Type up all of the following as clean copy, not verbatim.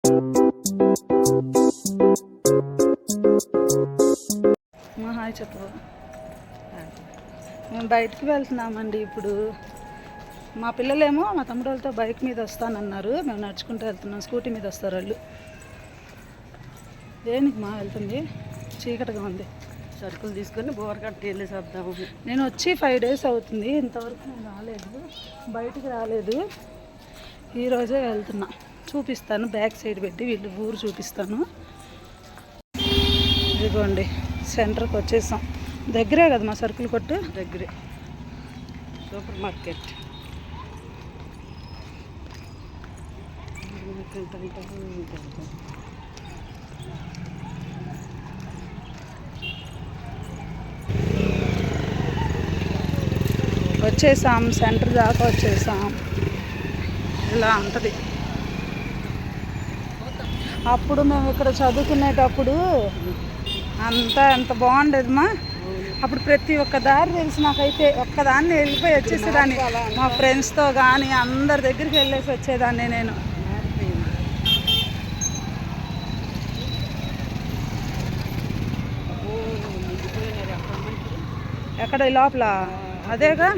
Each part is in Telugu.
హాయ్ చెప్పు. మేము బయటికి వెళ్తున్నామండి ఇప్పుడు. మా పిల్లలేమో మా తమ్ముడు వాళ్ళతో బైక్ మీద వస్తానన్నారు. మేము నడుచుకుంటూ వెళ్తున్నాం. స్కూటీ మీద వస్తారు వాళ్ళు. దేనికి మా వెళ్తుంది? చీకటిగా ఉంది. సరుకులు తీసుకొని బోర్గట్టు వెళ్ళేసి వద్దాము. నేను వచ్చి 5 days అవుతుంది. ఇంతవరకు నేను రాలేదు, బయటికి రాలేదు. ఈరోజే వెళ్తున్నా. చూపిస్తాను, బ్యాక్ సైడ్ పెట్టి వీళ్ళు ఊరు చూపిస్తాను. ఇదిగోండి సెంటర్కి వచ్చేసాం. దగ్గరే కదా మా సరుకులు కొట్టు, దగ్గరే సూపర్ మార్కెట్. వచ్చేసాం, సెంటర్ దాకా వచ్చేసాం. ఇలా ఉంటుంది. అప్పుడు మేము ఇక్కడ చదువుకునేటప్పుడు అంతా ఎంత బాగుండేదమ్మా. అప్పుడు ప్రతి ఒక్క దారి తెలిసి నాకైతే ఒక్కదాన్ని వెళ్ళిపోయి వచ్చేసేదాన్ని. మా ఫ్రెండ్స్తో కానీ అందరి దగ్గరికి వెళ్ళేసి వచ్చేదాన్ని నేను. ఎక్కడ లోపల? అదేగా,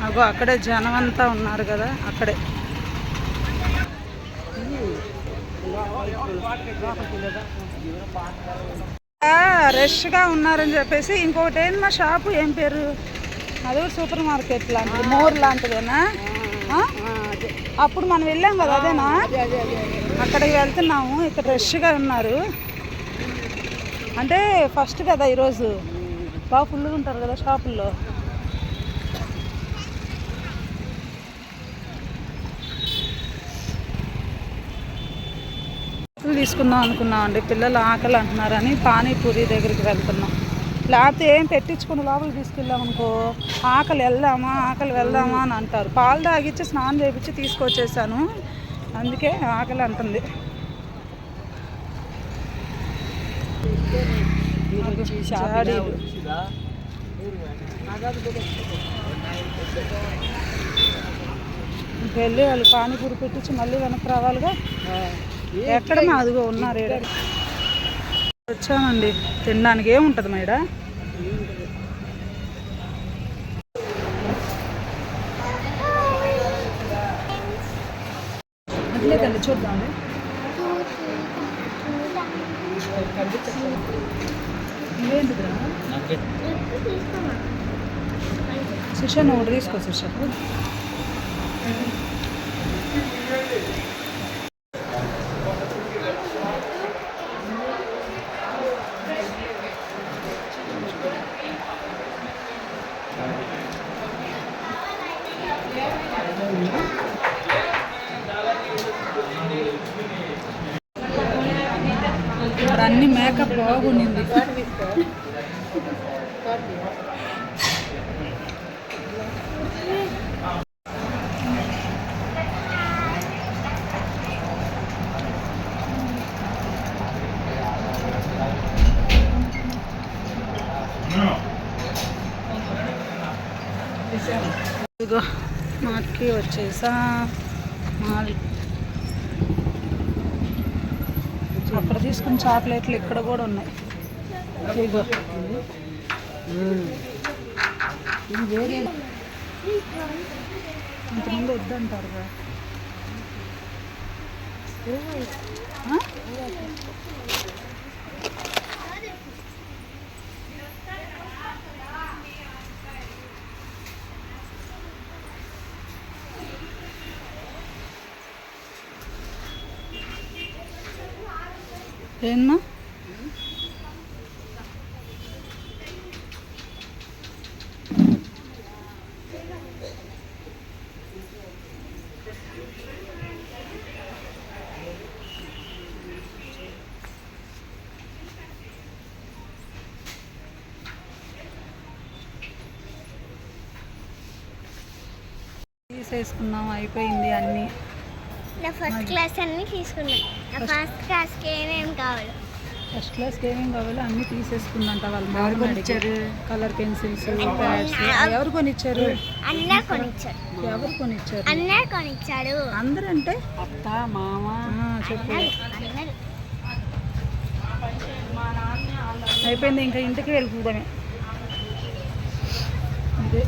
అగో అక్కడే జనం అంతా ఉన్నారు కదా, అక్కడే. రష్గా ఉన్నారని చెప్పేసి ఇంకొకటి ఏంటి మా షాపు, ఏం పేరు అది? సూపర్ మార్కెట్ లాంటిది, మోర్ లాంటిదేనా? అప్పుడు మనం వెళ్ళాం కదా, అదేనా? అక్కడికి వెళ్తున్నాము. ఇక్కడ రష్గా ఉన్నారు అంటే ఫస్ట్ కదా ఈరోజు. బాగా ఫుల్గా ఉంటారు కదా షాపుల్లో. తీసుకుందాం అనుకున్నామండి. పిల్లలు ఆకలి అంటున్నారని పానీపూరి దగ్గరికి వెళ్తున్నాం. లేకపోతే ఏం పెట్టించుకుని లోపలికి తీసుకెళ్ళాం అనుకో, ఆకలి వెళ్దామా అని అంటారు. పాలు తాగిచ్చి స్నానం చేయించి తీసుకొచ్చేసాను, అందుకే ఆకలి అంటుంది. వెళ్ళి వాళ్ళు పానీపూరి పెట్టించి మళ్ళీ వెనక్కి రావాలిగా. ఎక్కడ అదిగో ఉన్నారు. ఈడ వచ్చామండి తినడానికి. ఏముంటుంది మా ఈడ? అట్లేదండి, చూద్దామండి. ఇవేంటిదా? సుషా నువ్వు తీసుకో. సుషా అన్ని మేకప్ బాగుండింది. ఇదిగో మాకి వచ్చేసా మాల్. అక్కడ తీసుకున్న చాక్లెట్లు ఇక్కడ కూడా ఉన్నాయి. ఇదిగో వేరే ఇంతమంది వద్దంటారు కదా. ఏమ్మా? తీసేసుకున్నాం, అయిపోయింది అన్నీ. నా ఫస్ట్ క్లాస్ అన్నీ తీసుకున్నా. నా ఫస్ట్ క్లాస్కి ఏమేమి కావాలి? ఫస్ట్ క్లాస్కి ఏమేమి కావాలో అన్నీ తీసేసుకుందంట వాళ్ళ ఎవరు మామని అడిగి. కొనిచ్చారు? Colour pencils, pads. ఎవరు కొనిచ్చారు? అన్న కొనిచ్చాడు. ఎవరు కొనిచ్చారు? అన్న కొనిచ్చాడు. అందరంటే అత్త మామ చెప్పు. అన్నలు. అయిపోయింది, ఇంకా ఇంటికి వెళ్ళిపోదామే. అదే